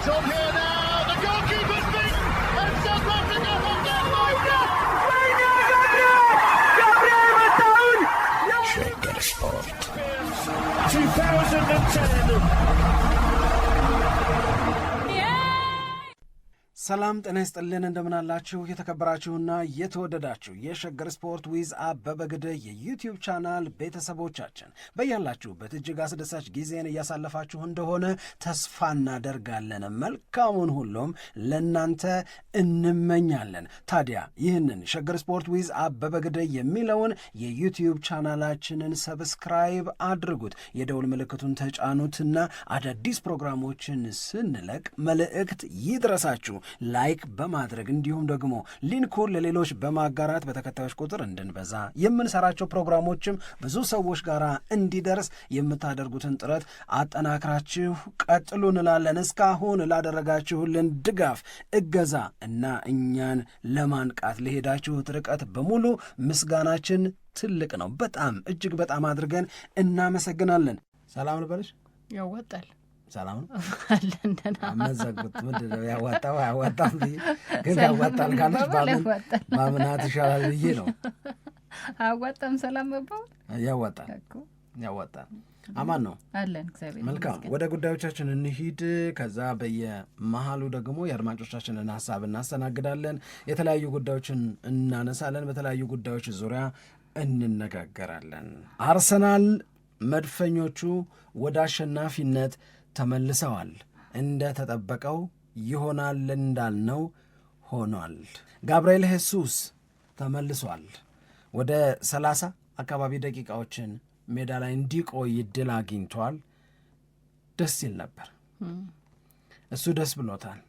It's on here now. The goalkeeper's beaten, and South Africa have done Shaker Sport 2010. ሰላም ጤና ይስጥልን እንደምናላችሁ የተከበራችሁና የተወደዳችሁ የሸገር ስፖርት ዊዝ አበበ ግደይ የዩቲዩብ ቻናል ቤተሰቦቻችን በያላችሁበት እጅግ አስደሳች ጊዜን እያሳለፋችሁ እንደሆነ ተስፋ እናደርጋለን። መልካሙን ሁሉም ለናንተ እንመኛለን። ታዲያ ይህንን ሸገር ስፖርት ዊዝ አበበ ግደይ የሚለውን የዩቲዩብ ቻናላችንን ሰብስክራይብ አድርጉት፣ የደውል ምልክቱን ተጫኑትና አዳዲስ ፕሮግራሞችን ስንለቅ መልእክት ይድረሳችሁ። ላይክ በማድረግ እንዲሁም ደግሞ ሊንኩን ለሌሎች በማጋራት በተከታዮች ቁጥር እንድንበዛ የምንሰራቸው ፕሮግራሞችም ብዙ ሰዎች ጋር እንዲደርስ የምታደርጉትን ጥረት አጠናክራችሁ ቀጥሉ እንላለን። እስካሁን ላደረጋችሁልን ድጋፍ፣ እገዛ እና እኛን ለማንቃት ለሄዳችሁት ርቀት በሙሉ ምስጋናችን ትልቅ ነው። በጣም እጅግ በጣም አድርገን እናመሰግናለን። ሰላም ልበልሽ? ያወጣል ሰላም ነው አለንደና አመዘግኩት። ምንድነው ያዋጣው ያዋጣም ብዬ ግን ያዋጣል ካለች ባምናት ይሻላል ብዬ ነው። አዋጣም ሰላም መባው ያዋጣል አማን ነው አለን። እግዚአብሔር መልካም። ወደ ጉዳዮቻችን እንሂድ። ከዛ በየመሃሉ ደግሞ የአድማጮቻችንን ሀሳብ እናስተናግዳለን። የተለያዩ ጉዳዮችን እናነሳለን። በተለያዩ ጉዳዮች ዙሪያ እንነጋገራለን። አርሰናል መድፈኞቹ ወደ አሸናፊነት ተመልሰዋል። እንደ ተጠበቀው ይሆናል እንዳልነው ሆኗል። ጋብርኤል ሄሱስ ተመልሷል። ወደ 30 አካባቢ ደቂቃዎችን ሜዳ ላይ እንዲቆይ እድል አግኝቷል። ደስ ይል ነበር። እሱ ደስ ብሎታል።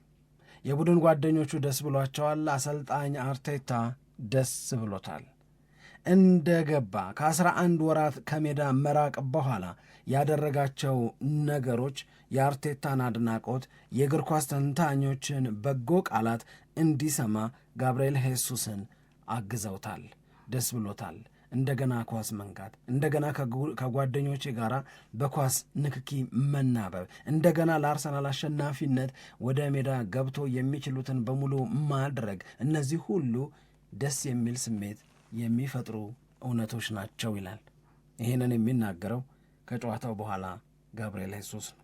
የቡድን ጓደኞቹ ደስ ብሏቸዋል። አሰልጣኝ አርቴታ ደስ ብሎታል። እንደገባ ከ11 ወራት ከሜዳ መራቅ በኋላ ያደረጋቸው ነገሮች የአርቴታን አድናቆት፣ የእግር ኳስ ተንታኞችን በጎ ቃላት እንዲሰማ ጋብርኤል ሄሱስን አግዘውታል። ደስ ብሎታል። እንደገና ኳስ መንካት፣ እንደገና ከጓደኞቼ ጋር በኳስ ንክኪ መናበብ፣ እንደገና ለአርሰናል አሸናፊነት ወደ ሜዳ ገብቶ የሚችሉትን በሙሉ ማድረግ፣ እነዚህ ሁሉ ደስ የሚል ስሜት የሚፈጥሩ እውነቶች ናቸው ይላል። ይህንን የሚናገረው ከጨዋታው በኋላ ጋብርኤል ሄሱስ ነው።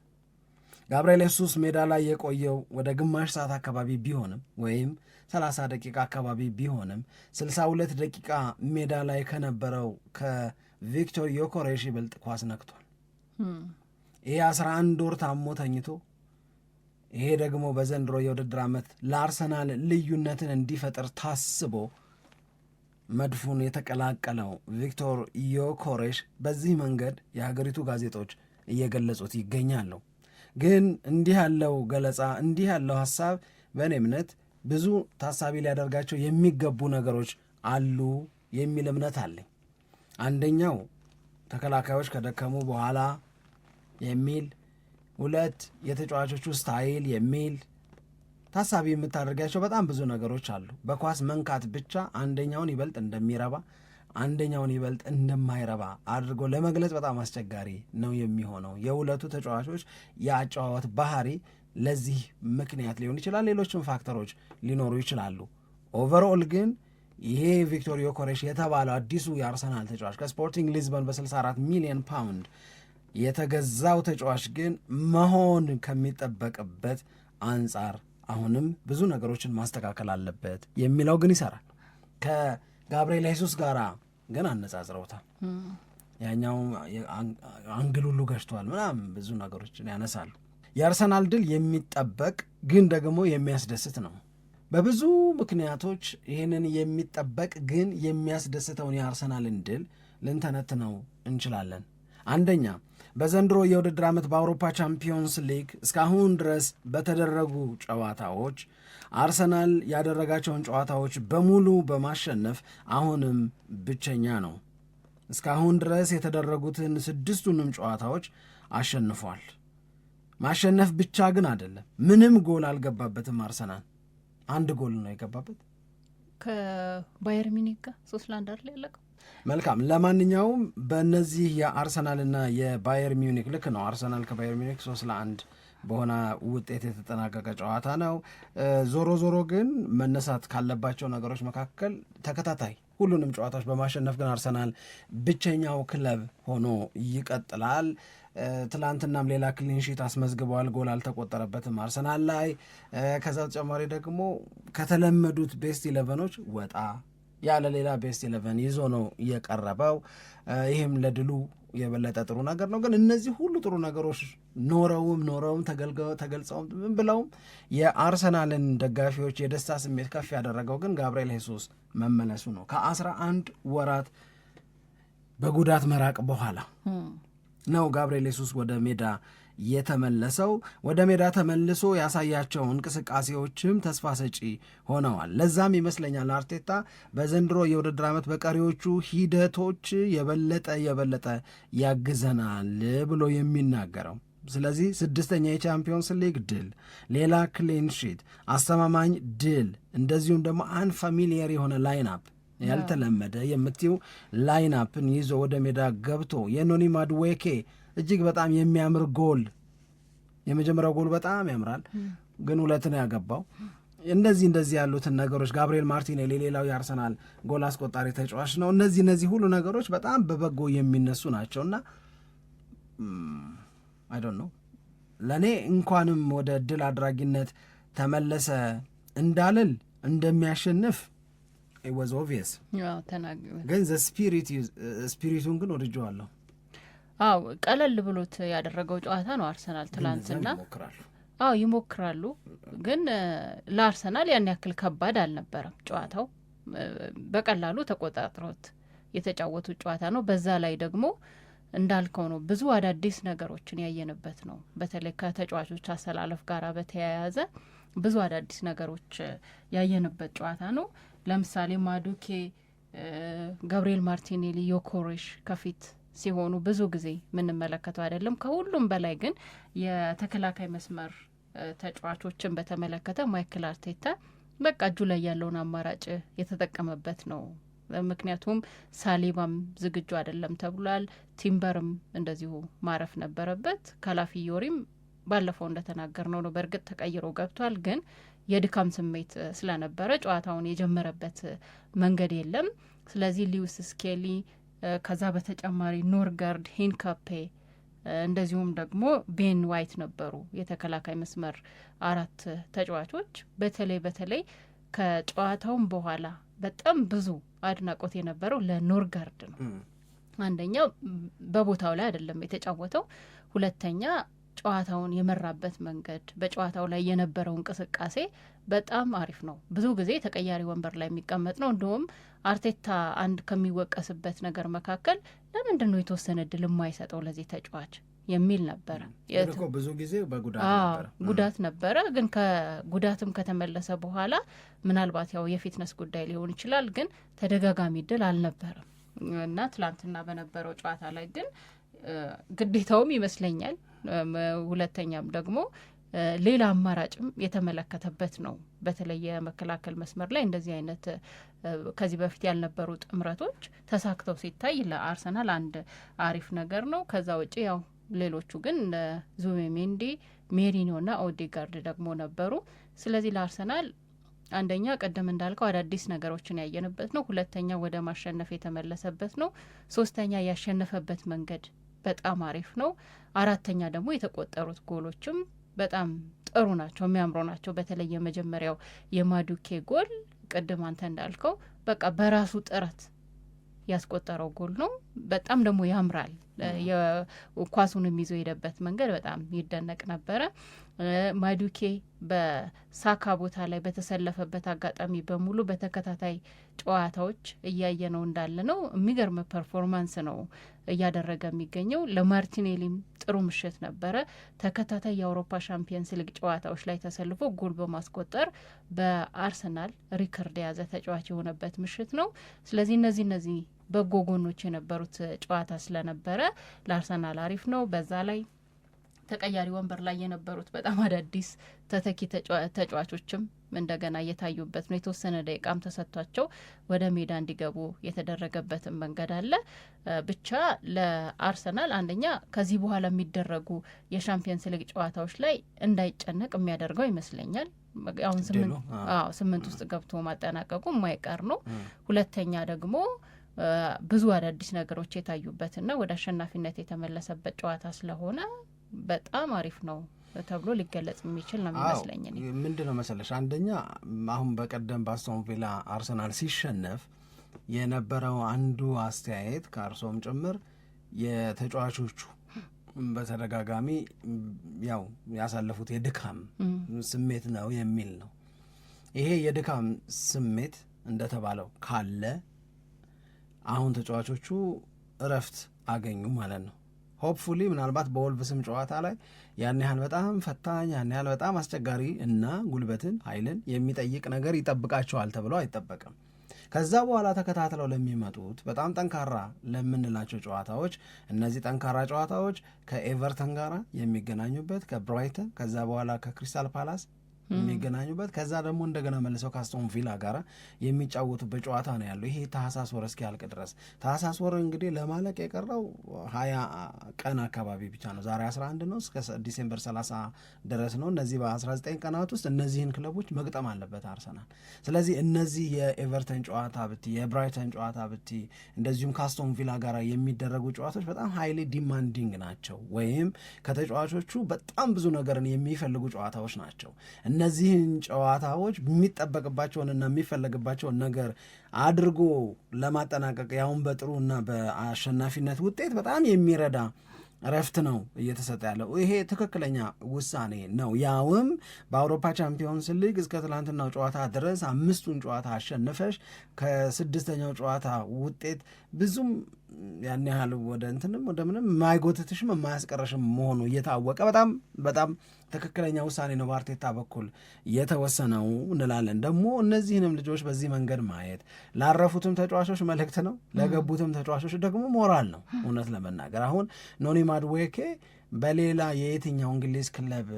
ጋብርኤል ሄሱስ ሜዳ ላይ የቆየው ወደ ግማሽ ሰዓት አካባቢ ቢሆንም ወይም 30 ደቂቃ አካባቢ ቢሆንም 62 ደቂቃ ሜዳ ላይ ከነበረው ከቪክቶር ዮኮሬሽ ይበልጥ ኳስ ነክቷል። ይሄ 11 ወር ታሞ ተኝቶ፣ ይሄ ደግሞ በዘንድሮ የውድድር ዓመት ለአርሰናል ልዩነትን እንዲፈጥር ታስቦ መድፉን የተቀላቀለው ቪክቶር ዮኮሬሽ በዚህ መንገድ የሀገሪቱ ጋዜጦች እየገለጹት ይገኛሉ። ግን እንዲህ ያለው ገለጻ፣ እንዲህ ያለው ሐሳብ በእኔ እምነት ብዙ ታሳቢ ሊያደርጋቸው የሚገቡ ነገሮች አሉ የሚል እምነት አለኝ። አንደኛው ተከላካዮች ከደከሙ በኋላ የሚል፣ 2 የተጫዋቾቹ ስታይል የሚል ታሳቢ የምታደርጋቸው በጣም ብዙ ነገሮች አሉ። በኳስ መንካት ብቻ አንደኛውን ይበልጥ እንደሚረባ አንደኛውን ይበልጥ እንደማይረባ አድርጎ ለመግለጽ በጣም አስቸጋሪ ነው የሚሆነው። የሁለቱ ተጫዋቾች የአጨዋወት ባህሪ ለዚህ ምክንያት ሊሆን ይችላል። ሌሎችም ፋክተሮች ሊኖሩ ይችላሉ። ኦቨርኦል ግን ይሄ ቪክቶር ዮኮሬሽ የተባለው አዲሱ የአርሰናል ተጫዋች ከስፖርቲንግ ሊዝበን በ64 ሚሊዮን ፓውንድ የተገዛው ተጫዋች ግን መሆን ከሚጠበቅበት አንጻር አሁንም ብዙ ነገሮችን ማስተካከል አለበት የሚለው ግን ይሰራል። ከጋብርኤል ሄሱስ ጋር ግን አነጻጽረውታል። ያኛው አንግል ሁሉ ገጭቷል ምናምን ብዙ ነገሮችን ያነሳሉ። የአርሰናል ድል የሚጠበቅ ግን ደግሞ የሚያስደስት ነው። በብዙ ምክንያቶች ይህንን የሚጠበቅ ግን የሚያስደስተውን የአርሰናልን ድል ልንተነትነው እንችላለን። አንደኛ፣ በዘንድሮ የውድድር ዓመት በአውሮፓ ቻምፒዮንስ ሊግ እስካሁን ድረስ በተደረጉ ጨዋታዎች አርሰናል ያደረጋቸውን ጨዋታዎች በሙሉ በማሸነፍ አሁንም ብቸኛ ነው። እስካሁን ድረስ የተደረጉትን 6ቱንም ጨዋታዎች አሸንፏል። ማሸነፍ ብቻ ግን አይደለም፣ ምንም ጎል አልገባበትም። አርሰናል 1 ጎል ነው የገባበት ከባየር ሚኒክ ጋር 3-1 አይደል ያለቀው። መልካም። ለማንኛውም በእነዚህ የአርሰናልና የባየር ሚዩኒክ ልክ ነው። አርሰናል ከባየር ሚዩኒክ 3-1 በሆነ ውጤት የተጠናቀቀ ጨዋታ ነው። ዞሮ ዞሮ ግን መነሳት ካለባቸው ነገሮች መካከል ተከታታይ ሁሉንም ጨዋታዎች በማሸነፍ ግን አርሰናል ብቸኛው ክለብ ሆኖ ይቀጥላል። ትላንትናም ሌላ ክሊንሺት አስመዝግበዋል፣ ጎል አልተቆጠረበትም አርሰናል ላይ። ከዛ በተጨማሪ ደግሞ ከተለመዱት ቤስት ኢለቨኖች ወጣ ያለ ሌላ ቤስት ኢለቨን ይዞ ነው የቀረበው። ይህም ለድሉ የበለጠ ጥሩ ነገር ነው። ግን እነዚህ ሁሉ ጥሩ ነገሮች ኖረውም ተገልጸውም ብለውም የአርሰናልን ደጋፊዎች የደስታ ስሜት ከፍ ያደረገው ግን ጋብርኤል ሄሱስ መመለሱ ነው። ከ11 ወራት በጉዳት መራቅ በኋላ ነው ጋብርኤል ሄሱስ ወደ ሜዳ የተመለሰው። ወደ ሜዳ ተመልሶ ያሳያቸው እንቅስቃሴዎችም ተስፋ ሰጪ ሆነዋል። ለዛም ይመስለኛል አርቴታ በዘንድሮ የውድድር ዓመት በቀሪዎቹ ሂደቶች የበለጠ ያግዘናል ብሎ የሚናገረው። ስለዚህ 6ኛ የቻምፒዮንስ ሊግ ድል፣ ሌላ ክሊንሺት፣ አስተማማኝ ድል፣ እንደዚሁም ደግሞ አንፋሚሊየር የሆነ ላይንአፕ ያልተለመደ የምትዩ ላይንአፕን ይዞ ወደ ሜዳ ገብቶ የኖኒ ማድዌኬ እጅግ በጣም የሚያምር ጎል፣ የመጀመሪያው ጎል በጣም ያምራል፣ ግን 2 ነው ያገባው። እንደዚህ ያሉትን ነገሮች ጋብርኤል ማርቲኔሊ ሌላው የአርሰናል ጎል አስቆጣሪ ተጫዋች ነው። እነዚህ ሁሉ ነገሮች በጣም በበጎ የሚነሱ ናቸውና አይ ዶንት ኖ ለእኔ እንኳንም ወደ ድል አድራጊነት ተመለሰ እንዳልል እንደሚያሸንፍ it was obvious ግን ስፒሪቱን ግን ወድጀዋለሁ። ቀለል ብሎት ያደረገው ጨዋታ ነው አርሰናል ትላንትና። ይሞክራሉ ግን ለአርሰናል ያን ያክል ከባድ አልነበረም ጨዋታው። በቀላሉ ተቆጣጥሮት የተጫወቱት ጨዋታ ነው። በዛ ላይ ደግሞ እንዳልከው ነው ብዙ አዳዲስ ነገሮችን ያየንበት ነው። በተለይ ከተጫዋቾች አሰላለፍ ጋር በተያያዘ ብዙ አዳዲስ ነገሮች ያየንበት ጨዋታ ነው። ለምሳሌ ማዱኬ፣ ጋብርኤል ማርቲኔሊ፣ ዮኮሬሽ ከፊት ሲሆኑ ብዙ ጊዜ የምንመለከተው አይደለም። ከሁሉም በላይ ግን የተከላካይ መስመር ተጫዋቾችን በተመለከተ ማይክል አርቴታ በቃ እጁ ላይ ያለውን አማራጭ የተጠቀመበት ነው። ምክንያቱም ሳሊባም ዝግጁ አይደለም ተብሏል። ቲምበርም እንደዚሁ ማረፍ ነበረበት። ካላፊዮሪም ባለፈው እንደተናገር ነው በእርግጥ ተቀይሮ ገብቷል፣ ግን የድካም ስሜት ስለነበረ ጨዋታውን የጀመረበት መንገድ የለም። ስለዚህ ሊዩስ ስኬሊ፣ ከዛ በተጨማሪ ኖርጋርድ፣ ሂንካፔ እንደዚሁም ደግሞ ቤን ዋይት ነበሩ የተከላካይ መስመር 4 ተጫዋቾች። በተለይ ከጨዋታውም በኋላ በጣም ብዙ አድናቆት የነበረው ለኖርጋርድ ነው። አንደኛው በቦታው ላይ አይደለም የተጫወተው፣ ሁለተኛ ጨዋታውን የመራበት መንገድ፣ በጨዋታው ላይ የነበረው እንቅስቃሴ በጣም አሪፍ ነው። ብዙ ጊዜ ተቀያሪ ወንበር ላይ የሚቀመጥ ነው። እንደውም አርቴታ አንድ ከሚወቀስበት ነገር መካከል ለምንድን ነው የተወሰነ እድል የማይሰጠው ለዚህ ተጫዋች የሚል ነበረ። ብዙ ጊዜ ጉዳት ነበረ፣ ግን ከጉዳትም ከተመለሰ በኋላ ምናልባት ያው የፊትነስ ጉዳይ ሊሆን ይችላል፣ ግን ተደጋጋሚ እድል አልነበረም እና ትላንትና በነበረው ጨዋታ ላይ ግን ግዴታውም ይመስለኛል። ሁለተኛም ደግሞ ሌላ አማራጭም የተመለከተበት ነው። በተለይ የመከላከል መስመር ላይ እንደዚህ አይነት ከዚህ በፊት ያልነበሩ ጥምረቶች ተሳክተው ሲታይ ለአርሰናል አንድ አሪፍ ነገር ነው። ከዛ ውጭ ያው ሌሎቹ ግን ዙቢሜንዲ፣ ሜሪኖና ኦዴጋርድ ደግሞ ነበሩ። ስለዚህ ለአርሰናል አንደኛ ቀደም እንዳልከው አዳዲስ ነገሮችን ያየንበት ነው። ሁለተኛ ወደ ማሸነፍ የተመለሰበት ነው። ሶስተኛ ያሸነፈበት መንገድ በጣም አሪፍ ነው። አራተኛ ደግሞ የተቆጠሩት ጎሎችም በጣም ጥሩ ናቸው፣ የሚያምሩ ናቸው። በተለይ የመጀመሪያው የማዱኬ ጎል ቅድም አንተ እንዳልከው በቃ በራሱ ጥረት ያስቆጠረው ጎል ነው። በጣም ደግሞ ያምራል። የኳሱንም ይዞ የሄደበት መንገድ በጣም ይደነቅ ነበረ። ማዱኬ በሳካ ቦታ ላይ በተሰለፈበት አጋጣሚ በሙሉ በተከታታይ ጨዋታዎች እያየ ነው እንዳለ ነው። የሚገርም ፐርፎርማንስ ነው እያደረገ የሚገኘው። ለማርቲኔሊም ጥሩ ምሽት ነበረ። ተከታታይ የአውሮፓ ሻምፒየንስ ሊግ ጨዋታዎች ላይ ተሰልፎ ጎል በማስቆጠር በአርሰናል ሪከርድ የያዘ ተጫዋች የሆነበት ምሽት ነው። ስለዚህ እነዚህ በጎ ጎኖች የነበሩት ጨዋታ ስለነበረ ለአርሰናል አሪፍ ነው። በዛ ላይ ተቀያሪ ወንበር ላይ የነበሩት በጣም አዳዲስ ተተኪ ተጫዋቾችም እንደገና እየታዩበት ነው። የተወሰነ ደቂቃም ተሰጥቷቸው ወደ ሜዳ እንዲገቡ የተደረገበትን መንገድ አለ። ብቻ ለአርሰናል አንደኛ ከዚህ በኋላ የሚደረጉ የሻምፒየንስ ሊግ ጨዋታዎች ላይ እንዳይጨነቅ የሚያደርገው ይመስለኛል። አሁን 8 ውስጥ ገብቶ ማጠናቀቁ የማይቀር ነው። ሁለተኛ ደግሞ ብዙ አዳዲስ ነገሮች የታዩበትና ወደ አሸናፊነት የተመለሰበት ጨዋታ ስለሆነ በጣም አሪፍ ነው ተብሎ ሊገለጽ የሚችል ነው የሚመስለኝ። ምንድን ነው መሰለሽ፣ አንደኛ አሁን በቀደም በአስቶን ቪላ አርሰናል ሲሸነፍ የነበረው አንዱ አስተያየት ከአርሶም ጭምር የተጫዋቾቹ በተደጋጋሚ ያው ያሳለፉት የድካም ስሜት ነው የሚል ነው። ይሄ የድካም ስሜት እንደተባለው ካለ አሁን ተጫዋቾቹ እረፍት አገኙ ማለት ነው። ሆፕፉሊ ምናልባት በወልቭስም ጨዋታ ላይ ያን ያህል በጣም ፈታኝ ያን ያህል በጣም አስቸጋሪ እና ጉልበትን ኃይልን የሚጠይቅ ነገር ይጠብቃቸዋል ተብሎ አይጠበቅም። ከዛ በኋላ ተከታትለው ለሚመጡት በጣም ጠንካራ ለምንላቸው ጨዋታዎች እነዚህ ጠንካራ ጨዋታዎች ከኤቨርተን ጋር የሚገናኙበት፣ ከብራይተን ከዛ በኋላ ከክሪስታል ፓላስ የሚገናኙበት ከዛ ደግሞ እንደገና መልሰው ከአስቶን ቪላ ጋር የሚጫወቱበት ጨዋታ ነው ያለው። ይሄ ታህሳስ ወር እስኪያልቅ ድረስ ታህሳስ ወር እንግዲህ ለማለቅ የቀረው 20 ቀን አካባቢ ብቻ ነው። ዛሬ 11 ነው፣ እስከ ዲሴምበር 30 ድረስ ነው። እነዚህ በ19 ቀናት ውስጥ እነዚህን ክለቦች መግጠም አለበት አርሰናል። ስለዚህ እነዚህ የኤቨርተን ጨዋታ ብቲ፣ የብራይተን ጨዋታ ብቲ፣ እንደዚሁም ከአስቶን ቪላ ጋር የሚደረጉ ጨዋታዎች በጣም ሃይሊ ዲማንዲንግ ናቸው፣ ወይም ከተጫዋቾቹ በጣም ብዙ ነገርን የሚፈልጉ ጨዋታዎች ናቸው። እነዚህን ጨዋታዎች የሚጠበቅባቸውንና የሚፈለግባቸውን ነገር አድርጎ ለማጠናቀቅ ያውን በጥሩ እና በአሸናፊነት ውጤት በጣም የሚረዳ እረፍት ነው እየተሰጠ ያለው። ይሄ ትክክለኛ ውሳኔ ነው። ያውም በአውሮፓ ቻምፒዮንስ ሊግ እስከ ትላንትናው ጨዋታ ድረስ 5ቱን ጨዋታ አሸንፈሽ ከ6ኛው ጨዋታ ውጤት ብዙም ያን ያህል ወደ እንትንም ወደ ምንም የማይጎትትሽም የማያስቀረሽም መሆኑ እየታወቀ በጣም በጣም ትክክለኛ ውሳኔ ነው በአርቴታ በኩል የተወሰነው እንላለን። ደግሞ እነዚህንም ልጆች በዚህ መንገድ ማየት ላረፉትም ተጫዋቾች መልእክት ነው፣ ለገቡትም ተጫዋቾች ደግሞ ሞራል ነው። እውነት ለመናገር አሁን ኖኒ ማድዌኬ በሌላ የየትኛው እንግሊዝ ክለብ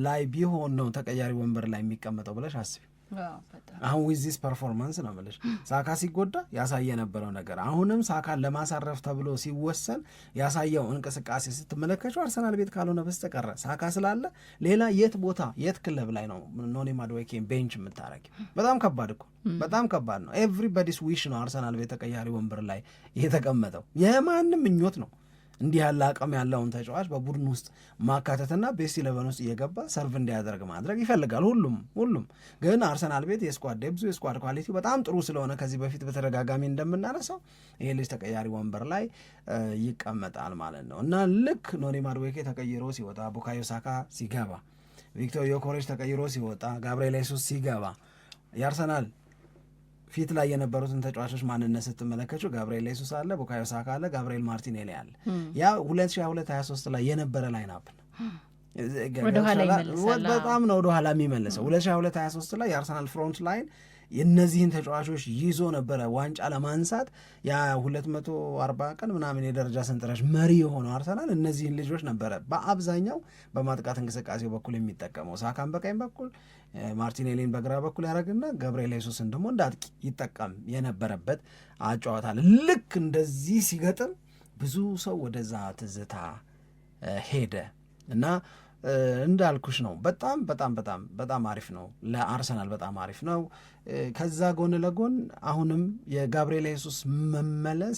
ላይ ቢሆን ነው ተቀያሪ ወንበር ላይ የሚቀመጠው ብለሽ አስቢ። አሁን ዊዚስ ፐርፎርማንስ ነው ብለሽ ሳካ ሲጎዳ ያሳየ የነበረው ነገር አሁንም ሳካን ለማሳረፍ ተብሎ ሲወሰን ያሳየው እንቅስቃሴ ስትመለከቱ አርሰናል ቤት ካልሆነ በስተቀረ ሳካ ስላለ ሌላ የት ቦታ የት ክለብ ላይ ነው ኖኒ ማድዌኬን ቤንች የምታረጊ? በጣም ከባድ እኮ በጣም ከባድ ነው። ኤቭሪባዲስ ዊሽ ነው አርሰናል ቤት ተቀያሪ ወንበር ላይ የተቀመጠው። የማንም ምኞት ነው እንዲህ ያለ አቅም ያለውን ተጫዋች በቡድን ውስጥ ማካተትና ቤስት ኢሌቨን ውስጥ እየገባ ሰርቭ እንዲያደርግ ማድረግ ይፈልጋል ሁሉም። ግን አርሰናል ቤት የስኳድ ዴብዙ የስኳድ ኳሊቲ በጣም ጥሩ ስለሆነ ከዚህ በፊት በተደጋጋሚ እንደምናነሳው ይሄ ልጅ ተቀያሪ ወንበር ላይ ይቀመጣል ማለት ነው። እና ልክ ኖኒ ማድዌኬ ተቀይሮ ሲወጣ፣ ቡካዮ ሳካ ሲገባ፣ ቪክቶር ዮኬሬሽ ተቀይሮ ሲወጣ፣ ጋብርኤል ሱስ ሲገባ የአርሰናል ፊት ላይ የነበሩትን ተጫዋቾች ማንነት ስትመለከቱ ጋብርኤል ሱስ አለ፣ ቡካዮ ሳካ አለ፣ ጋብርኤል ማርቲኔሊ አለ። ያ 2022-23 ላይ የነበረ ላይናፕ ነው። በጣም ነው ወደኋላ የሚመለሰው። 2022-23 ላይ የአርሰናል ፍሮንት ላይን የእነዚህን ተጫዋቾች ይዞ ነበረ ዋንጫ ለማንሳት ያ 240 ቀን ምናምን የደረጃ ሰንጠረዥ መሪ የሆነው አርሰናል እነዚህን ልጆች ነበረ በአብዛኛው በማጥቃት እንቅስቃሴው በኩል የሚጠቀመው። ሳካን በቀኝ በኩል ማርቲኔሊን በግራ በኩል ያደረግና ገብርኤል ሱስን ደግሞ እንዳጥቂ ይጠቀም የነበረበት አጫዋታል። ልክ እንደዚህ ሲገጥም ብዙ ሰው ወደዛ ትዝታ ሄደ እና እንዳልኩሽ ነው። በጣም በጣም በጣም በጣም አሪፍ ነው ለአርሰናል፣ በጣም አሪፍ ነው። ከዛ ጎን ለጎን አሁንም የጋብርኤል ሱስ መመለስ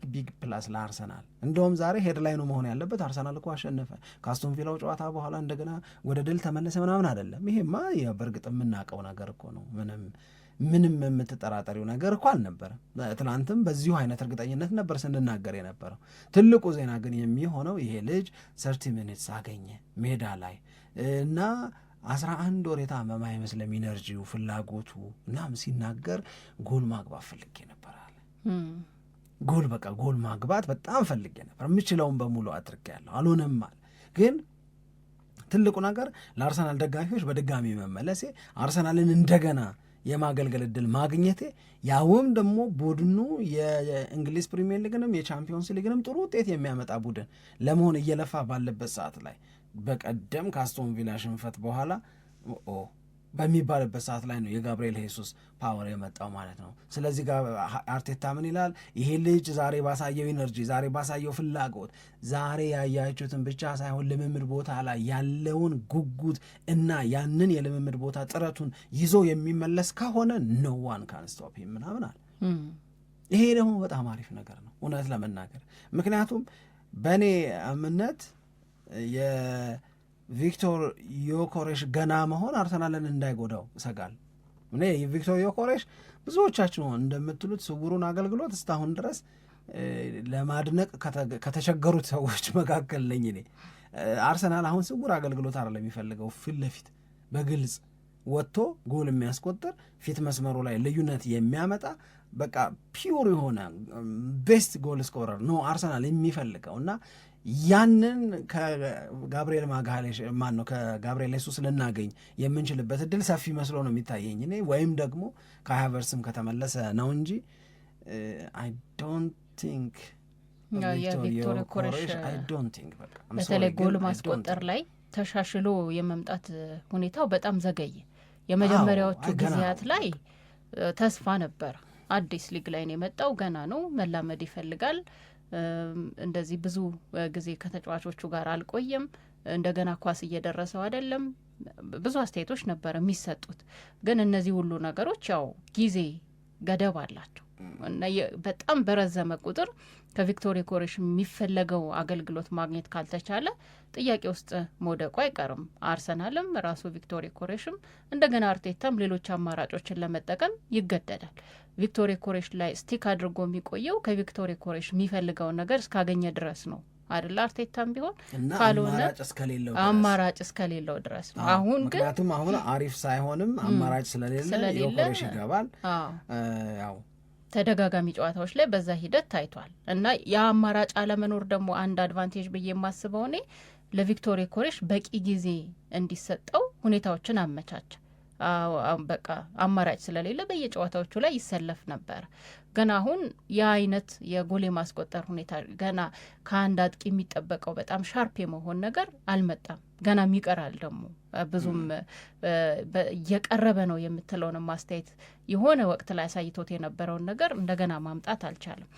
ቢግ ፕላስ ለአርሰናል። እንደውም ዛሬ ሄድላይኑ መሆን ያለበት አርሰናል እኮ አሸነፈ ከአስቶን ቪላው ጨዋታ በኋላ እንደገና ወደ ድል ተመለሰ ምናምን አይደለም። ይሄማ በእርግጥ የምናውቀው ነገር እኮ ነው። ምንም የምትጠራጠሪው ነገር እኮ አልነበረም። ትናንትም በዚሁ አይነት እርግጠኝነት ነበር ስንናገር የነበረው። ትልቁ ዜና ግን የሚሆነው ይሄ ልጅ 30 ሚኒትስ አገኘ ሜዳ ላይ እና 11 ወር የታመመ አይመስልም። ኢነርጂው፣ ፍላጎቱ እናም ሲናገር ጎል ማግባት ፈልጌ ነበር አለ። ጎል ማግባት በጣም ፈልጌ ነበር፣ የምችለውን በሙሉ አድርጌያለሁ፣ አልሆነም አለ። ግን ትልቁ ነገር ለአርሰናል ደጋፊዎች በድጋሚ መመለሴ አርሰናልን እንደገና የማገልገል እድል ማግኘቴ ያውም ደግሞ ቡድኑ የእንግሊዝ ፕሪሚየር ሊግንም የቻምፒዮንስ ሊግንም ጥሩ ውጤት የሚያመጣ ቡድን ለመሆን እየለፋ ባለበት ሰዓት ላይ በቀደም ከአስቶን ቪላ ሽንፈት በኋላ በሚባልበት ሰዓት ላይ ነው የጋብርኤል ሄሱስ ፓወር የመጣው ማለት ነው። ስለዚህ አርቴታ ምን ይላል? ይሄ ልጅ ዛሬ ባሳየው ኢነርጂ፣ ዛሬ ባሳየው ፍላጎት፣ ዛሬ ያያችሁትን ብቻ ሳይሆን ልምምድ ቦታ ላይ ያለውን ጉጉት እና ያንን የልምምድ ቦታ ጥረቱን ይዞ የሚመለስ ከሆነ ኖ ዋን ካን ስቶፕ ሂም ምናምን አለ። ይሄ ደግሞ በጣም አሪፍ ነገር ነው እውነት ለመናገር ምክንያቱም በእኔ እምነት ቪክቶር ዮኮሬሽ ገና መሆን አርሰናልን እንዳይጎዳው እሰጋል። እኔ ቪክቶር ዮኮሬሽ ብዙዎቻችሁ እንደምትሉት ስውሩን አገልግሎት እስካሁን ድረስ ለማድነቅ ከተቸገሩት ሰዎች መካከል ነኝ እኔ። አርሰናል አሁን ስውር አገልግሎት አይደለም የሚፈልገው፣ ፊት ለፊት በግልጽ ወጥቶ ጎል የሚያስቆጥር ፊት መስመሩ ላይ ልዩነት የሚያመጣ በቃ ፒውር የሆነ ቤስት ጎል ስኮረር ነው አርሰናል የሚፈልገው እና ያንን ከጋብርኤል ማጋሌሽ ከጋብርኤል ሄሱስ ልናገኝ የምንችልበት እድል ሰፊ መስሎ ነው የሚታየኝ እኔ። ወይም ደግሞ ከካይ ሃቨርትዝም ከተመለሰ ነው እንጂ አይ ዶንት ቲንክ የቪክቶር ኮሬሽ በተለይ ጎል ማስቆጠር ላይ ተሻሽሎ የመምጣት ሁኔታው በጣም ዘገየ። የመጀመሪያዎቹ ጊዜያት ላይ ተስፋ ነበር። አዲስ ሊግ ላይ ነው የመጣው፣ ገና ነው፣ መላመድ ይፈልጋል። እንደዚህ ብዙ ጊዜ ከተጫዋቾቹ ጋር አልቆየም፣ እንደገና ኳስ እየደረሰው አይደለም። ብዙ አስተያየቶች ነበር የሚሰጡት። ግን እነዚህ ሁሉ ነገሮች ያው ጊዜ ገደብ አላቸው እና በጣም በረዘመ ቁጥር ከቪክቶር ዮኬሬሽ የሚፈለገው አገልግሎት ማግኘት ካልተቻለ ጥያቄ ውስጥ መውደቁ አይቀርም። አርሰናልም ራሱ ቪክቶር ዮኬሬሽም እንደገና አርቴታም ሌሎች አማራጮችን ለመጠቀም ይገደዳል። ቪክቶር ዮኬሬሽ ላይ ስቲክ አድርጎ የሚቆየው ከቪክቶር ዮኬሬሽ የሚፈልገውን ነገር እስካገኘ ድረስ ነው አይደል? አርቴታም ቢሆን ካልሆነ አማራጭ እስከሌለው ድረስ ነው። አሁን ግን ምክንያቱም አሁን አሪፍ ሳይሆንም አማራጭ ስለሌለ ዮኬሬሽ ይገባል። ያው ተደጋጋሚ ጨዋታዎች ላይ በዛ ሂደት ታይቷል እና የአማራጭ አለመኖር ደግሞ አንድ አድቫንቴጅ ብዬ የማስበው እኔ ለቪክቶር ዮኬሬሽ በቂ ጊዜ እንዲሰጠው ሁኔታዎችን አመቻቸ። በቃ አማራጭ ስለሌለ በየጨዋታዎቹ ላይ ይሰለፍ ነበር። ገና አሁን የአይነት የጎል ማስቆጠር ሁኔታ ገና ከአንድ አጥቂ የሚጠበቀው በጣም ሻርፕ የመሆን ነገር አልመጣም። ገና ይቀራል ደግሞ ብዙም እየቀረበ ነው የምትለውን ማስተያየት የሆነ ወቅት ላይ አሳይቶት የነበረውን ነገር እንደገና ማምጣት አልቻለም።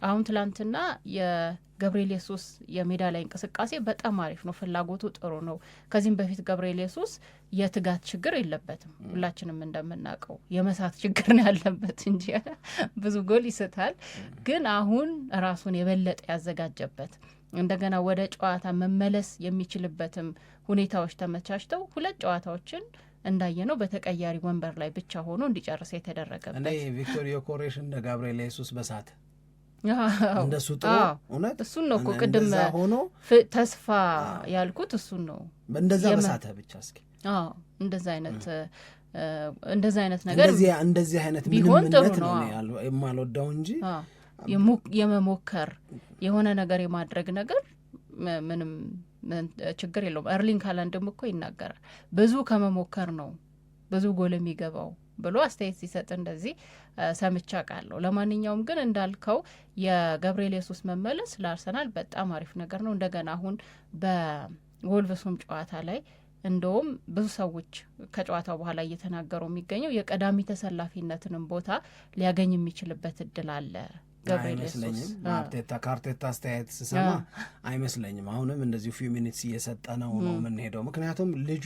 አሁን ትላንትና የጋብርኤል ሄሱስ የሜዳ ላይ እንቅስቃሴ በጣም አሪፍ ነው፣ ፍላጎቱ ጥሩ ነው። ከዚህም በፊት ጋብርኤል ሄሱስ የትጋት ችግር የለበትም፣ ሁላችንም እንደምናውቀው የመሳት ችግር ነው ያለበት እንጂ ብዙ ጎል ይስታል። ግን አሁን ራሱን የበለጠ ያዘጋጀበት እንደገና ወደ ጨዋታ መመለስ የሚችልበትም ሁኔታዎች ተመቻችተው 2 ጨዋታዎችን እንዳየነው በተቀያሪ ወንበር ላይ ብቻ ሆኖ እንዲጨርስ የተደረገበት። እኔ ቪክቶር ዮኬሬሽ እንደ ጋብርኤል ሄሱስ በሳት እንደሱ ጥሩ እውነት እሱን ነው እኮ ቅድም ሆኖ ተስፋ ያልኩት እሱን ነው። እንደዛ በሳተ ብቻ እስኪ እንደዛ አይነት ነገር እንደዚህ አይነት ምንነት ነው የማልወዳው እንጂ የመሞከር የሆነ ነገር የማድረግ ነገር ምንም ችግር የለውም። ኤርሊንግ ሃላንድም እኮ ይናገራል ብዙ ከመሞከር ነው ብዙ ጎል የሚገባው ብሎ አስተያየት ሲሰጥ እንደዚህ ሰምቻ ቃለሁ። ለማንኛውም ግን እንዳልከው የጋብርኤል ሄሱስ መመለስ ለአርሰናል በጣም አሪፍ ነገር ነው። እንደገና አሁን በወልቭሱም ጨዋታ ላይ እንደውም ብዙ ሰዎች ከጨዋታው በኋላ እየተናገሩ የሚገኘው የቀዳሚ ተሰላፊነትንም ቦታ ሊያገኝ የሚችልበት እድል አለ። አይመስለኝም። ከአርቴታ አስተያየት ስሰማ አይመስለኝም። አሁንም እንደዚሁ ፊው ሚኒትስ እየሰጠ ነው የምንሄደው። ምክንያቱም ልጁ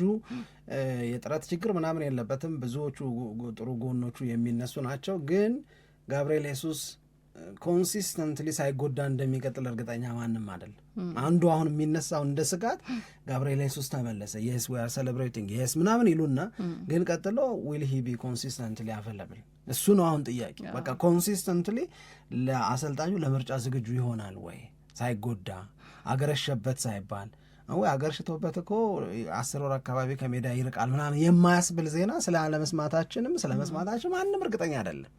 የጥረት ችግር ምናምን የለበትም። ብዙዎቹ ጥሩ ጎኖቹ የሚነሱ ናቸው። ግን ጋብርኤል ሄሱስ ኮንሲስተንትሊ ሳይጎዳ እንደሚቀጥል እርግጠኛ ማንም አይደለም። አንዱ አሁን የሚነሳው እንደ ስጋት ጋብርኤል ሄሱስ ተመለሰ የስ ዊ አር ሴሌብሬቲንግ የስ ምናምን ይሉና ግን ቀጥሎ ዊል ሂ ቢ ኮንሲስተንትሊ አቬለብል እሱ ነው አሁን ጥያቄ። በቃ ኮንሲስተንትሊ ለአሰልጣኙ ለምርጫ ዝግጁ ይሆናል ወይ ሳይጎዳ አገረሸበት ሳይባል ወይ አገርሽቶበት እኮ 10 ወር አካባቢ ከሜዳ ይርቃል ምናምን የማያስብል ዜና ስለ አለመስማታችንም ስለ መስማታችን ማንም እርግጠኛ አይደለም።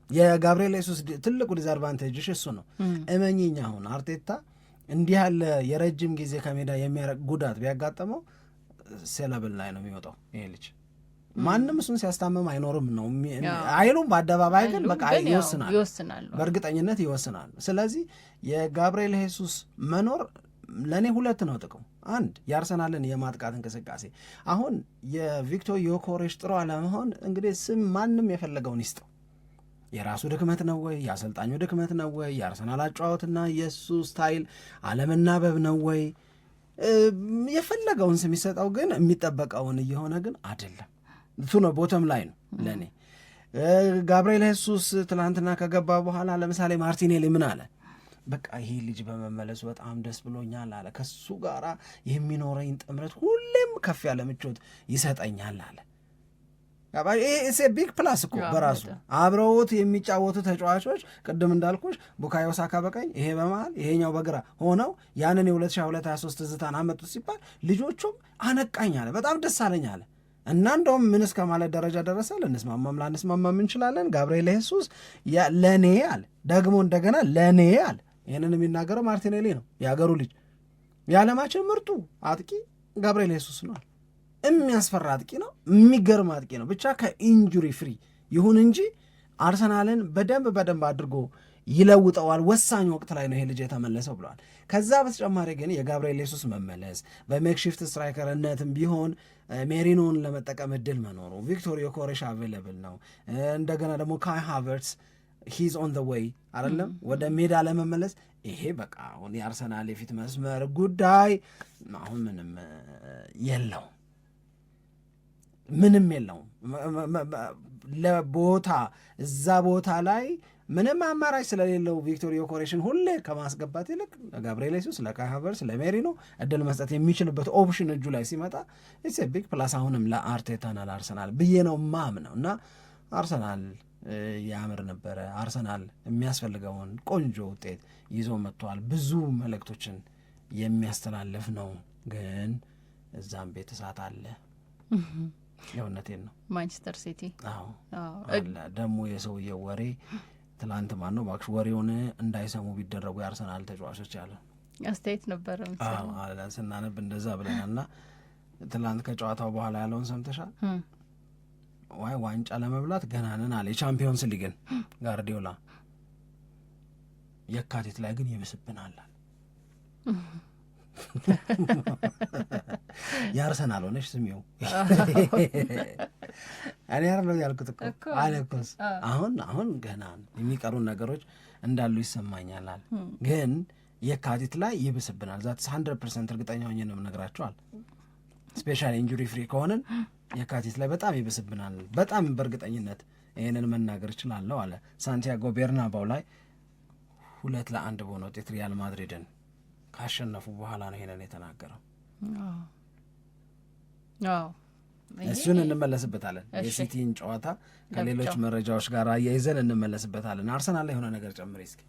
የጋብርኤል ሄሱስ ትልቁ ዲስአድቫንቴጅ እሱ ነው። እመኚኝ አሁን አርቴታ እንዲህ ያለ የረጅም ጊዜ ከሜዳ የሚያረቅ ጉዳት ቢያጋጠመው ሴለብል ላይ ነው የሚወጣው ይሄ ልጅ ማንም እሱን ሲያስታምም አይኖርም ነው አይሉም። በአደባባይ ግን በቃ ይወስናሉ፣ በእርግጠኝነት ይወስናሉ። ስለዚህ የጋብርኤል ሄሱስ መኖር ለእኔ ሁለት ነው ጥቅሙ። አንድ የአርሰናልን የማጥቃት እንቅስቃሴ አሁን የቪክቶር ዮኬሬሽ ጥሩ አለመሆን እንግዲህ ስም ማንም የፈለገውን ይስጠው፣ የራሱ ድክመት ነው ወይ የአሰልጣኙ ድክመት ነው ወይ የአርሰናል አጨዋወትና የእሱ ስታይል አለመናበብ ነው ወይ የፈለገውን ስም ይሰጠው፣ ግን የሚጠበቀውን እየሆነ ግን አይደለም። እሱ ነው ቦተም ላይ ነው ለእኔ። ጋብርኤል ሄሱስ ትናንትና ከገባ በኋላ ለምሳሌ ማርቲኔሊ ምን አለ? በቃ ይሄ ልጅ በመመለሱ በጣም ደስ ብሎኛል አለ። ከሱ ጋር የሚኖረኝ ጥምረት ሁሌም ከፍ ያለ ምቾት ይሰጠኛል አለ። ቢግ ፕላስ እኮ በራሱ አብረውት የሚጫወቱ ተጫዋቾች ቅድም እንዳልኩሽ ቡካዮ ሳካ በቀኝ ይሄ በመሃል ይሄኛው በግራ ሆነው ያንን የ2022/23 ትዝታን አመጡት ሲባል ልጆቹም አነቃኝ አለ። በጣም ደስ አለኝ አለ እና እንደውም ምን እስከ ማለት ደረጃ ደረሰ። ልንስማማም ላንስማማም እንችላለን። ጋብርኤል ሄሱስ ለእኔ አለ ደግሞ እንደገና ለእኔ አለ። ይህንን የሚናገረው ማርቲኔሊ ነው፣ የሀገሩ ልጅ። የዓለማችን ምርጡ አጥቂ ጋብርኤል ሄሱስ ነው። የሚያስፈራ አጥቂ ነው፣ የሚገርም አጥቂ ነው። ብቻ ከኢንጁሪ ፍሪ ይሁን እንጂ አርሰናልን በደንብ አድርጎ ይለውጠዋል። ወሳኝ ወቅት ላይ ነው ይሄ ልጅ የተመለሰው ብለዋል። ከዛ በተጨማሪ ግን የጋብርኤል ሄሱስ መመለስ በሜክሺፍት ስትራይከርነትም ቢሆን ሜሪኖን ለመጠቀም እድል መኖሩ፣ ቪክቶር ዮኬሬሽ አቬለብል ነው። እንደገና ደግሞ ካይ ሃቨርትስ ሂዝ ኦን ዘ ዌይ አይደለም ወደ ሜዳ ለመመለስ። ይሄ በቃ አሁን የአርሰናል የፊት መስመር ጉዳይ አሁን ምንም የለውም። ለቦታ እዛ ቦታ ላይ ምንም አማራጭ ስለሌለው ቪክቶር ዮኬሬሽን ሁሌ ከማስገባት ይልቅ ለጋብርኤል ሄሱስ፣ ለካይ ሃቨርትስ፣ ለሜሪኖ እድል መስጠት የሚችልበት ኦፕሽን እጁ ላይ ሲመጣ ኢትስ ቢግ ፕላስ አሁንም ለአርቴታና ለአርሰናል ብዬ ነው ማምነው እና አርሰናል ያምር ነበረ። አርሰናል የሚያስፈልገውን ቆንጆ ውጤት ይዞ መጥቷል። ብዙ መልእክቶችን የሚያስተላልፍ ነው። ግን እዛም ቤት እሳት አለ። የእውነቴን ነው። ማንቸስተር ሲቲ ደግሞ የሰውየው ወሬ ትላንት ማን ነው እባክሽ ወሬውን እንዳይሰሙ ቢደረጉ የአርሰናል ተጫዋቾች ያለ አስተያየት ነበረ ስናነብ እንደዛ ብለናልና ትላንት ከጨዋታው በኋላ ያለውን ሰምተሻል? ዋይ ዋንጫ ለመብላት ገና ነን አለ የቻምፒዮንስ ሊግን ጋርዲዮላ። የካቲት ላይ ግን ይብስብናል። የአርሰናል ሆነሽ ስሚው እኔ ያለው ያልኩት እኮ አለኮስ አሁን ገና የሚቀሩን ነገሮች እንዳሉ ይሰማኛል። ግን የካቲት ላይ ይብስብናል። ዛት 100% እርግጠኛ ሆኜ ነው የምነግራቸዋል። ስፔሻሊ ኢንጁሪ ፍሪ ከሆነን የካቲት ላይ በጣም ይብስብናል። በጣም በእርግጠኝነት ይህንን መናገር እችላለሁ አለ። ሳንቲያጎ ቤርናባው ላይ 2-1 በሆነ ውጤት ሪያል ማድሪድን ካሸነፉ በኋላ ነው ይሄንን የተናገረው። እሱን እንመለስበታለን። የሲቲን ጨዋታ ከሌሎች መረጃዎች ጋር አያይዘን እንመለስበታለን። አርሰናል ላይ የሆነ ነገር ጨምሬ እስኪ።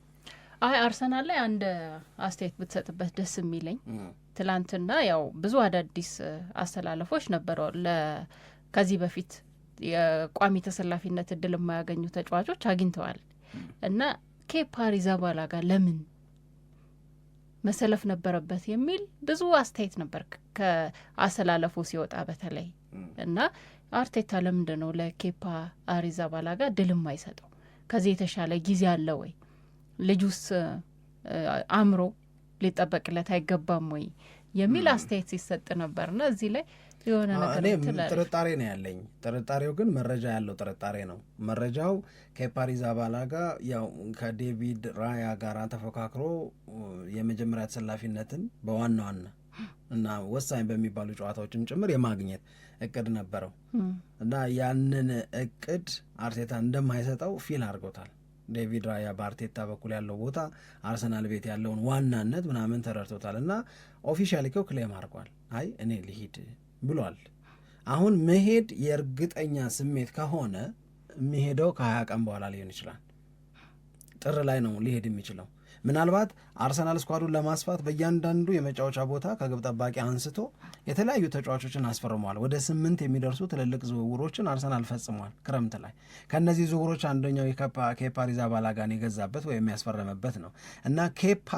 አርሰናል ላይ አንድ አስተያየት ብትሰጥበት ደስ የሚለኝ ትላንትና ያው ብዙ አዳዲስ አስተላለፎች ነበረው። ከዚህ በፊት የቋሚ ተሰላፊነት እድል የማያገኙ ተጫዋቾች አግኝተዋል እና ኬፓ አሪዛባላጋ ለምን መሰለፍ ነበረበት የሚል ብዙ አስተያየት ነበር ከአሰላለፉ ሲወጣ በተለይ እና አርቴታ ለምንድን ነው ለኬፓ አሪዛባላጋ ድል የማይሰጠው? ከዚህ የተሻለ ጊዜ አለ ወይ? ልጁስ አእምሮ ሊጠበቅለት አይገባም ወይ የሚል አስተያየት ሲሰጥ ነበርና እዚህ ላይ የሆነ ነገር ጥርጣሬ ነው ያለኝ። ጥርጣሬው ግን መረጃ ያለው ጥርጣሬ ነው። መረጃው ኬፓ አሪዛባላጋ ያው ከዴቪድ ራያ ጋር ተፎካክሮ የመጀመሪያ ተሰላፊነትን በዋና እና ወሳኝ በሚባሉ ጨዋታዎችም ጭምር የማግኘት እቅድ ነበረው እና ያንን እቅድ አርቴታ እንደማይሰጠው ፊል አድርጎታል። ዴቪድ ራያ በአርቴታ በኩል ያለው ቦታ አርሰናል ቤት ያለውን ዋናነት ምናምን ተረድቶታል እና ኦፊሻሊ እኮ ክሌም አድርጓል። አይ እኔ ልሂድ ብሏል። አሁን መሄድ የእርግጠኛ ስሜት ከሆነ የሚሄደው ከ20 ቀን በኋላ ሊሆን ይችላል። ጥር ላይ ነው ሊሄድ የሚችለው። ምናልባት አርሰናል ስኳዱን ለማስፋት በእያንዳንዱ የመጫወቻ ቦታ ከግብ ጠባቂ አንስቶ የተለያዩ ተጫዋቾችን አስፈርመዋል። ወደ 8 የሚደርሱ ትልልቅ ዝውውሮችን አርሰናል ፈጽሟል ክረምት ላይ። ከእነዚህ ዝውውሮች አንደኛው ኬፓ አሪዛባላጋን የገዛበት ወይም ያስፈረመበት ነው እና ኬፓ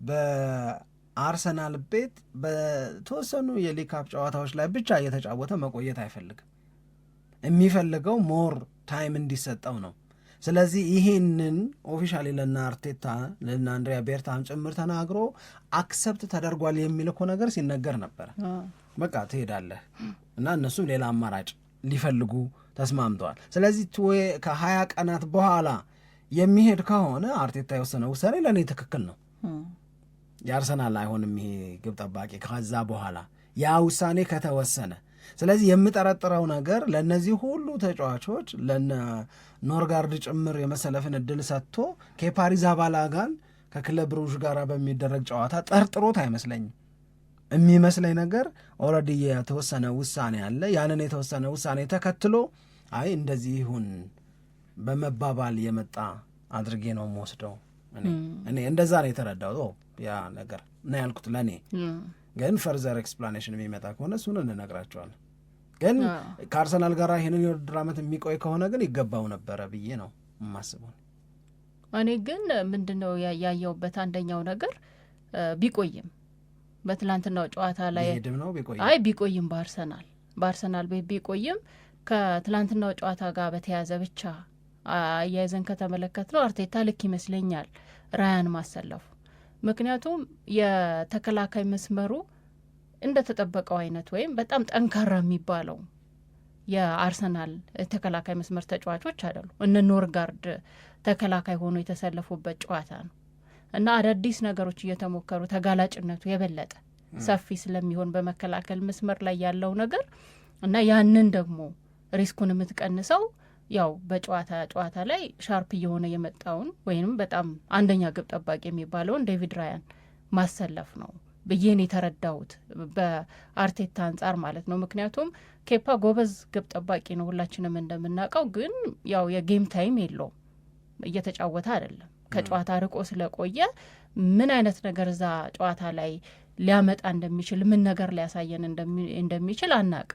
በአርሰናል ቤት በተወሰኑ የሊግ ካፕ ጨዋታዎች ላይ ብቻ እየተጫወተ መቆየት አይፈልግም። የሚፈልገው ሞር ታይም እንዲሰጠው ነው። ስለዚህ ይሄንን ኦፊሻሊ ለና አርቴታ ለና አንድሪያ ቤርታም ጭምር ተናግሮ አክሰፕት ተደርጓል የሚል እኮ ነገር ሲነገር ነበር። በቃ ትሄዳለህ እና እነሱም ሌላ አማራጭ ሊፈልጉ ተስማምተዋል። ስለዚህ ከ20 ቀናት በኋላ የሚሄድ ከሆነ አርቴታ የወሰነ ውሳኔ ለእኔ ትክክል ነው። የአርሰናል አይሆንም ይሄ ግብ ጠባቂ ከዛ በኋላ ያ ውሳኔ ከተወሰነ። ስለዚህ የምጠረጥረው ነገር ለእነዚህ ሁሉ ተጫዋቾች ለነ ኖርጋርድ ጭምር የመሰለፍን እድል ሰጥቶ ኬፓ አሪዛባላጋን ከክለብ ብሩዥ ጋር በሚደረግ ጨዋታ ጠርጥሮት አይመስለኝም። የሚመስለኝ ነገር ኦልሬዲ የተወሰነ ውሳኔ አለ። ያንን የተወሰነ ውሳኔ ተከትሎ አይ እንደዚህ ይሁን በመባባል የመጣ አድርጌ ነው የምወስደው። እኔ እንደዛ ነው የተረዳው ያ ነገር ነው ያልኩት። ለእኔ ግን ፈርዘር ኤክስፕላኔሽን የሚመጣ ከሆነ እሱን እንነግራቸዋለን። ግን ከአርሰናል ጋር ይህንን የውድድር ዓመት የሚቆይ ከሆነ ግን ይገባው ነበረ ብዬ ነው የማስበው። እኔ ግን ምንድነው ያየውበት አንደኛው ነገር ቢቆይም በትላንትናው ጨዋታ ላይ ቢቆይም በአርሰናል ቤት ቢቆይም ከትላንትናው ጨዋታ ጋር በተያያዘ ብቻ አያይዘን ከተመለከት ነው አርቴታ ልክ ይመስለኛል ራያን ማሰለፉ። ምክንያቱም የተከላካይ መስመሩ እንደተጠበቀው አይነት ወይም በጣም ጠንካራ የሚባለው የአርሰናል ተከላካይ መስመር ተጫዋቾች አይደሉ። እነ ኖርጋርድ ተከላካይ ሆኖ የተሰለፉበት ጨዋታ ነው እና አዳዲስ ነገሮች እየተሞከሩ ተጋላጭነቱ የበለጠ ሰፊ ስለሚሆን በመከላከል መስመር ላይ ያለው ነገር እና ያንን ደግሞ ሪስኩን የምትቀንሰው ያው በጨዋታ ላይ ሻርፕ እየሆነ የመጣውን ወይንም በጣም አንደኛ ግብ ጠባቂ የሚባለውን ዴቪድ ራያን ማሰለፍ ነው ብዬን የተረዳሁት በአርቴታ አንጻር ማለት ነው። ምክንያቱም ኬፓ ጎበዝ ግብ ጠባቂ ነው ሁላችንም እንደምናውቀው፣ ግን ያው የጌም ታይም የለውም፣ እየተጫወተ አይደለም። ከጨዋታ ርቆ ስለቆየ ምን አይነት ነገር እዛ ጨዋታ ላይ ሊያመጣ እንደሚችል ምን ነገር ሊያሳየን እንደሚችል አናቅ፣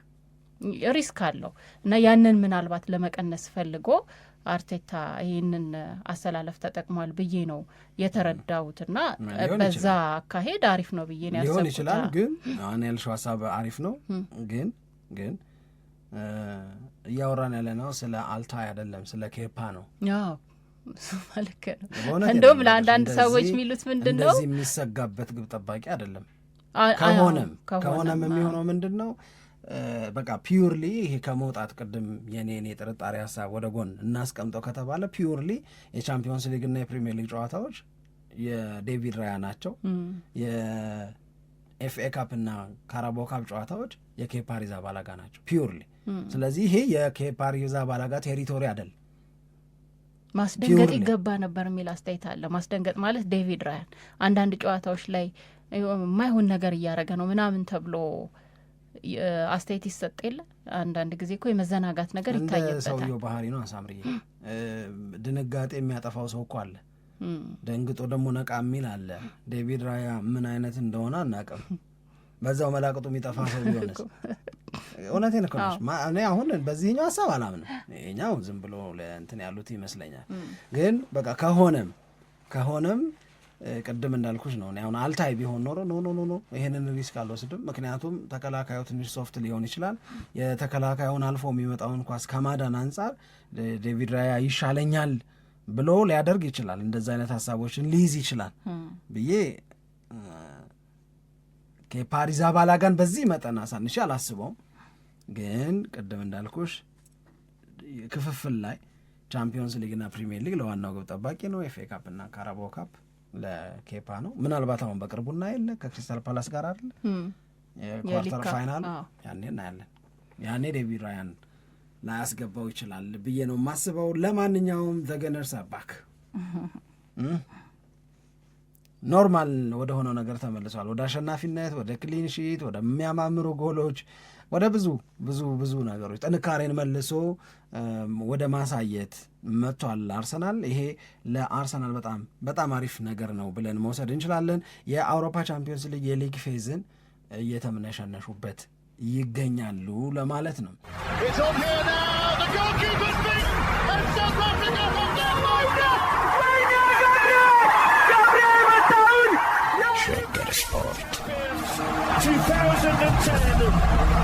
ሪስክ አለው እና ያንን ምናልባት ለመቀነስ ፈልጎ አርቴታ ይህንን አሰላለፍ ተጠቅሟል ብዬ ነው የተረዳሁትና በዛ አካሄድ አሪፍ ነው ብዬ ነው ያሰብኩት። ሊሆን ይችላል ግን አሁን ያልሽው ሀሳብ አሪፍ ነው፣ ግን እያወራን ያለ ነው ስለ አልታይ አይደለም ስለ ኬፓ ነው። ማለት ነው እንደውም ለአንዳንድ ሰዎች የሚሉት ምንድን ነው እንደዚህ የሚሰጋበት ግብ ጠባቂ አይደለም። ከሆነም የሚሆነው ምንድን ነው በቃ ፒውርሊ ይሄ ከመውጣት ቅድም የኔ ጥርጣሬ ሀሳብ ወደ ጎን እናስቀምጠው ከተባለ ፒውርሊ የቻምፒዮንስ ሊግ እና የፕሪሚየር ሊግ ጨዋታዎች የዴቪድ ራያ ናቸው። የኤፍኤ ካፕ እና ካራባኦ ካፕ ጨዋታዎች የኬፓ አሪዛባላጋ ናቸው ፒውርሊ። ስለዚህ ይሄ የኬፓ አሪዛባላጋ ቴሪቶሪ አይደል። ማስደንገጥ ይገባ ነበር የሚል አስተያየት አለ። ማስደንገጥ ማለት ዴቪድ ራያን አንዳንድ ጨዋታዎች ላይ የማይሆን ነገር እያደረገ ነው ምናምን ተብሎ አስተያየት ይሰጥ የለ። አንዳንድ ጊዜ እኮ የመዘናጋት ነገር ይታየበታል። እንደ ሰውየው ባህሪ ነው። አሳምርዬ ድንጋጤ የሚያጠፋው ሰው እኮ አለ፣ ደንግጦ ደግሞ ነቃ የሚል አለ። ዴቪድ ራያ ምን አይነት እንደሆነ አናውቅም። በዛው መላቅጡ የሚጠፋ ሰው ቢሆንስ? እውነቴን እኮ ነሽ። እኔ አሁን በዚህኛው ሀሳብ አላምንም። ይኸኛው ዝም ብሎ ለእንትን ያሉት ይመስለኛል። ግን በቃ ከሆነም ቅድም እንዳልኩሽ ነው። አሁን አልታይ ቢሆን ኖሮ ኖ ይሄንን ሪስክ አልወስድም። ምክንያቱም ተከላካዩ ትንሽ ሶፍት ሊሆን ይችላል። የተከላካዩን አልፎ የሚመጣውን ኳስ ከማዳን አንጻር ዴቪድ ራያ ይሻለኛል ብሎ ሊያደርግ ይችላል። እንደዚ አይነት ሀሳቦችን ሊይዝ ይችላል ብዬ ኬፓ አሪዛባላጋን በዚህ መጠን አሳንሼ አላስበውም። ግን ቅድም እንዳልኩሽ ክፍፍል ላይ ቻምፒዮንስ ሊግና ፕሪሚየር ሊግ ለዋናው ግብ ጠባቂ ነው። ኤፍኤ ካፕ እና ካራባኦ ካፕ ለኬፓ ነው። ምናልባት አሁን በቅርቡና የለ ከክሪስታል ፓላስ ጋር አይደል የኳርተር ፋይናል ያኔ እናያለን። ያኔ ዴቪድ ራያን ላያስገባው ይችላል ብዬ ነው የማስበው። ለማንኛውም ዘገነርስ አባክ ኖርማል ወደ ሆነው ነገር ተመልሷል። ወደ አሸናፊነት፣ ወደ ክሊን ሺት፣ ወደ የሚያማምሩ ጎሎች፣ ወደ ብዙ ነገሮች ጥንካሬን መልሶ ወደ ማሳየት መጥቷል አርሰናል። ይሄ ለአርሰናል በጣም አሪፍ ነገር ነው ብለን መውሰድ እንችላለን። የአውሮፓ ቻምፒዮንስ ሊግ የሊግ ፌዝን እየተምነሸነሹበት ይገኛሉ ለማለት ነው። Shaker Sport 2010